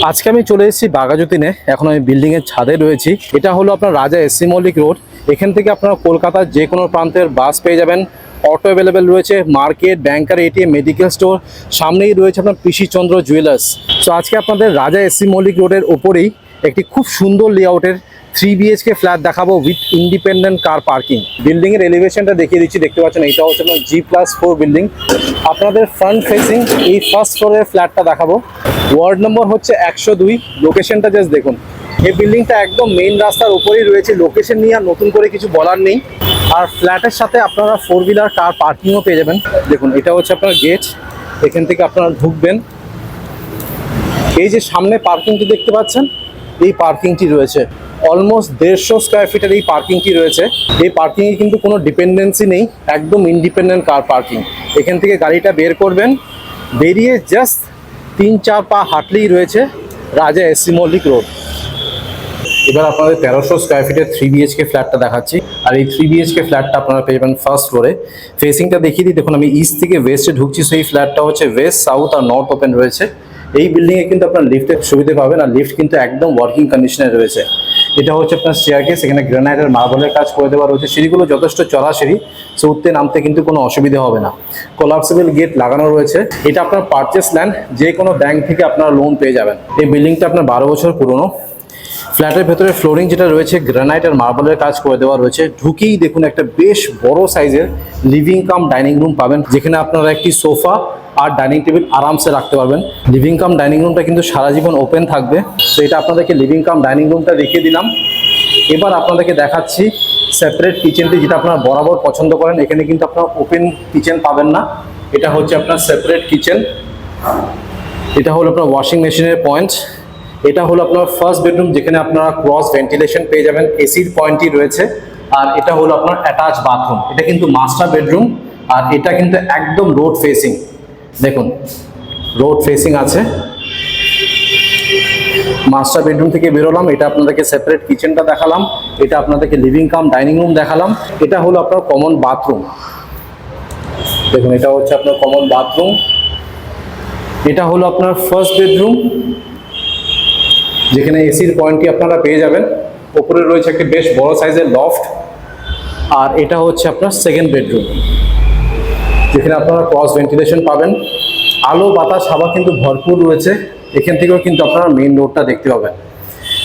আজকে আমি চলে এসেছি বাঘাযতীনে। এখন আমি বিল্ডিং এর ছাদে রয়েছি। এটা হলো আপনার রাজা এসসি মল্লিক রোড। এখান থেকে আপনারা কলকাতার যে কোনো প্রান্তের বাস পেয়ে যাবেন। অটো অ্যাভেলেবেল রয়েছে, মার্কেট, ব্যাংকার, এটিএম, মেডিকেল স্টোর, সামনেই রয়েছে আপনার পিসি চন্দ্র জুয়েলার্স। সো আজকে আপনাদের রাজা এসসি মল্লিক রোডের ওপরেই একটি খুব সুন্দর লেআউটের 3 BHK ফ্ল্যাট দেখাবো with independent car parking. Building এর এলিভেশনটা দেখিয়ে দিচ্ছি, দেখতে পাচ্ছেন এটা হচ্ছে আপনার G+4 বিল্ডিং। আপনাদের ফ্রন্ট ফেসিং এই ফার্স্ট ফ্লোরের ফ্ল্যাটটা দেখাবো। ওয়ার্ড নম্বর হচ্ছে 102। লোকেশনটা জাস্ট দেখুন, এই বিল্ডিংটা একদম মেইন রাস্তার উপরেই রয়েছে। লোকেশন নিয়ে আর নতুন করে কিছু বলার নেই। আর ফ্ল্যাটের সাথে আপনারা 4 হুইলার কার পার্কিংও পেয়ে যাবেন। দেখুন এটা হচ্ছে আপনার গেট, এখান থেকে আপনারা ঢুকবেন। এই যে সামনে পার্কিংটি দেখতে পাচ্ছেন, এই পার্কিংটি রয়েছে অলমোস্ট 150 স্কোয়ার ফিটের। এই পার্কিংটি রয়েছে, এই পার্কিংয়ে কিন্তু কোনো ডিপেন্ডেন্সি নেই, একদম ইন্ডিপেন্ডেন্ট কার পার্কিং। এখান থেকে গাড়িটা বের করবেন, বেরিয়ে জাস্ট 3-4 পা হাঁটলেই রয়েছে রাজা এসসি মল্লিক রোড। এবার আপনাদের 1300 স্কোয়ার ফিটের 3 BHK ফ্ল্যাটটা দেখাচ্ছি। আর এই 3 BHK ফ্ল্যাটটা আপনারা পেয়ে যাবেন ফার্স্ট ফ্লোরে। ফেসিংটা দেখিয়ে দিই, দেখুন আমি ইস্ট থেকে ওয়েস্টে ঢুকছি। সেই ফ্ল্যাটটা হচ্ছে ওয়েস্ট, সাউথ আর নর্থ ওপেন রয়েছে। এই বিল্ডিংয়ে কিন্তু আপনার লিফটের সুবিধা পাবেন, আর লিফট কিন্তু একদম ওয়ার্কিং কন্ডিশনে রয়েছে। এটা হচ্ছে আপনার স্টেয়ারকেস, এখানে গ্রানাইটের মার্বেলের কাজ করে দেওয়া রয়েছে। সিঁড়িগুলো যথেষ্ট চড়া সিঁড়ি, সো উঠতে নামতে কিন্তু কোনো অসুবিধা হবে না। কোলাপসেবল গেট লাগানো রয়েছে। এটা আপনার পারচেস ল্যান্ড, যে কোনো ব্যাংক থেকে আপনারা লোন পেয়ে যাবেন। এই বিল্ডিংটা আপনার 12 বছর পুরনো। ফ্ল্যাটের ভেতরে ফ্লোরিং যেটা রয়েছে গ্রানাইট আর মার্বেলের কাজ করে দেওয়া রয়েছে। ঢুকেই দেখুন একটা বেশ বড় সাইজের লিভিং কাম ডাইনিং রুম পাবেন, যেখানে আপনারা একটি সোফা আর ডাইনিং টেবিল আরামসে রাখতে পারবেন। লিভিং কাম ডাইনিং রুমটা কিন্তু সারা জীবন ওপেন থাকবে। তো এটা আপনাদেরকে লিভিং কাম ডাইনিং রুমটা দেখিয়ে দিলাম। এবার আপনাদেরকে দেখাচ্ছি সেপারেট কিচেনটি, যেটা আপনারা বরাবর পছন্দ করেন। এখানে কিন্তু আপনারা ওপেন কিচেন পাবেন না, এটা হচ্ছে আপনার সেপারেট কিচেন। এটা হলো আপনার ওয়াশিং মেশিনের পয়েন্ট। এটা হলো আপনার ফার্স্ট বেডরুম, যেখানে আপনারা ক্রস ভেন্টিলেশন পেয়ে যাবেন, এসির পয়েন্টই রয়েছে। আর এটা হলো আপনার অ্যাটাচ বাথরুম। এটা কিন্তু মাস্টার বেডরুম, আর এটা কিন্তু একদম রোড ফেসিং। দেখুন রোড ফেসিং আছে। মাস্টার বেডরুম থেকে বেরোলাম, এটা আপনাদেরকে সেপারেট কিচেনটা দেখালাম, এটা আপনাদেরকে লিভিং কাম ডাইনিং রুম দেখালাম। এটা হলো আপনার কমন বাথরুম। দেখুন এটা হচ্ছে আপনার কমন বাথরুম। এটা হলো আপনার ফার্স্ট বেডরুম, যেখানে এসির পয়েন্টটি আপনারা পেয়ে যাবেন। উপরে রয়েছে একটি বেশ বড় সাইজের লফট। আর এটা হচ্ছে আপনার সেকেন্ড বেডরুম, যেখানে আপনারা ক্রস ভেন্টিলেশন পাবেন। আলো বাতাস হাওয়া কিন্তু ভরপুর রয়েছে। এখান থেকেও কিন্তু আপনারা মেইন রোডটা দেখতে পাবেন।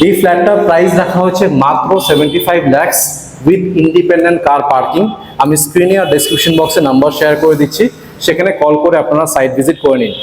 এই ফ্ল্যাটটার প্রাইস রাখা হচ্ছে মাত্র 75 lakh with independent car parking. আমি স্ক্রিনে আর ডেসক্রিপশন বক্সে নাম্বার শেয়ার করে দিচ্ছি, সেখানে কল করে আপনারা সাইট ভিজিট করে নিন।